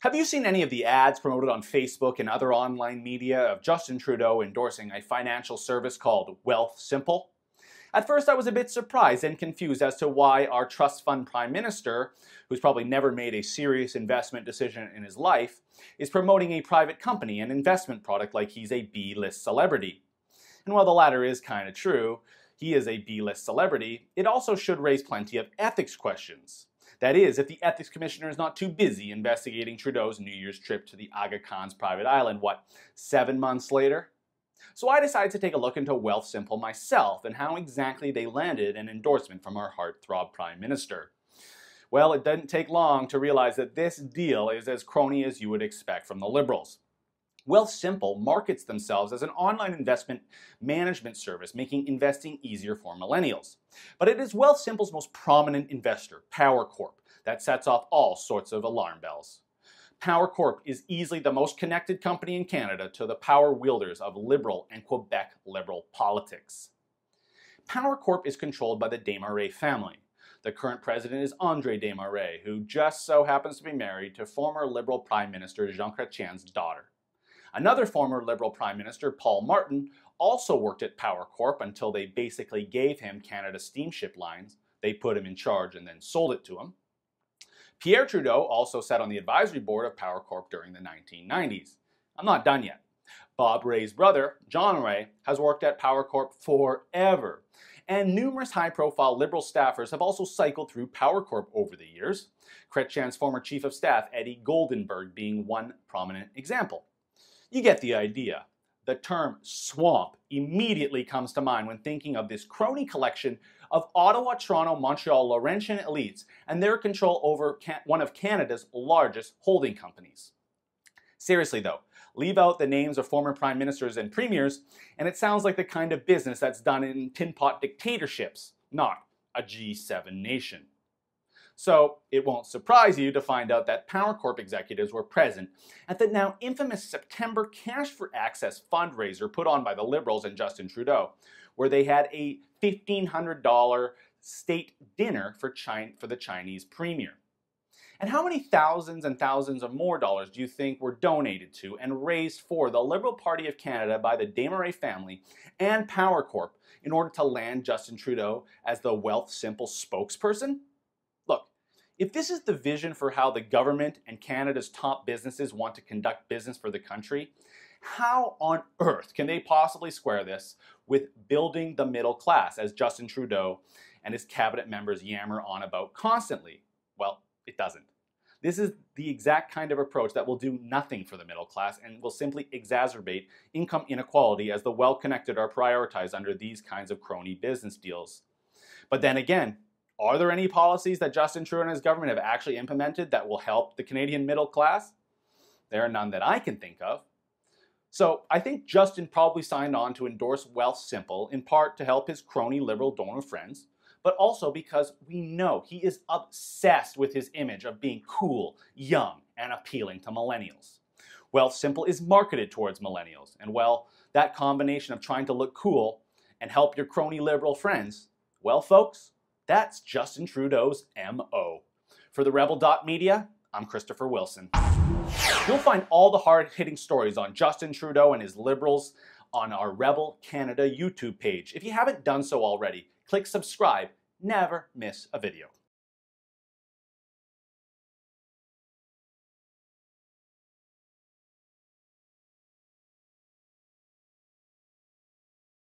Have you seen any of the ads promoted on Facebook and other online media of Justin Trudeau endorsing a financial service called Wealthsimple? At first I was a bit surprised and confused as to why our trust fund prime minister, who's probably never made a serious investment decision in his life, is promoting a private company and investment product like he's a B-list celebrity. And while the latter is kind of true, he is a B-list celebrity, it also should raise plenty of ethics questions. That is, if the ethics commissioner is not too busy investigating Trudeau's New Year's trip to the Aga Khan's private island, 7 months later? So I decided to take a look into Wealthsimple myself and how exactly they landed an endorsement from our heartthrob Prime Minister. Well, it didn't take long to realize that this deal is as crony as you would expect from the Liberals. Wealthsimple markets themselves as an online investment management service, making investing easier for millennials. But it is Wealthsimple's most prominent investor, Power Corp, that sets off all sorts of alarm bells. Power Corp is easily the most connected company in Canada to the power wielders of Liberal and Quebec Liberal politics. Power Corp is controlled by the Desmarais family. The current president is Andre Desmarais, who just so happens to be married to former Liberal Prime Minister Jean Chrétien's daughter. Another former Liberal Prime Minister, Paul Martin, also worked at Power Corp until they basically gave him Canada's steamship lines. They put him in charge and then sold it to him. Pierre Trudeau also sat on the advisory board of Power Corp during the 1990s. I'm not done yet. Bob Rae's brother, John Rae, has worked at Power Corp forever. And numerous high-profile Liberal staffers have also cycled through Power Corp over the years, Chrétien's former chief of staff, Eddie Goldenberg, being one prominent example. You get the idea. The term swamp immediately comes to mind when thinking of this crony collection of Ottawa, Toronto, Montreal, Laurentian elites and their control over one of Canada's largest holding companies. Seriously though, leave out the names of former prime ministers and premiers, and it sounds like the kind of business that's done in tin pot dictatorships, not a G7 nation. So it won't surprise you to find out that Power Corp executives were present at the now infamous September Cash for Access fundraiser put on by the Liberals and Justin Trudeau, where they had a $1,500 state dinner for the Chinese premier. And how many thousands and thousands of more dollars do you think were donated to and raised for the Liberal Party of Canada by the Desmarais family and Power Corp in order to land Justin Trudeau as the Wealthsimple spokesperson? Look, if this is the vision for how the government and Canada's top businesses want to conduct business for the country, how on earth can they possibly square this with building the middle class, as Justin Trudeau and his cabinet members yammer on about constantly? Well, it doesn't. This is the exact kind of approach that will do nothing for the middle class and will simply exacerbate income inequality as the well-connected are prioritized under these kinds of crony business deals. But then again, are there any policies that Justin Trudeau and his government have actually implemented that will help the Canadian middle class? There are none that I can think of. So I think Justin probably signed on to endorse Wealthsimple in part to help his crony Liberal donor friends, but also because we know he is obsessed with his image of being cool, young, and appealing to millennials. Wealthsimple is marketed towards millennials, and well, that combination of trying to look cool and help your crony Liberal friends, well folks, that's Justin Trudeau's M.O. For the Rebel.media, I'm Christopher Wilson. You'll find all the hard-hitting stories on Justin Trudeau and his Liberals on our Rebel Canada YouTube page. If you haven't done so already, click subscribe, never miss a video.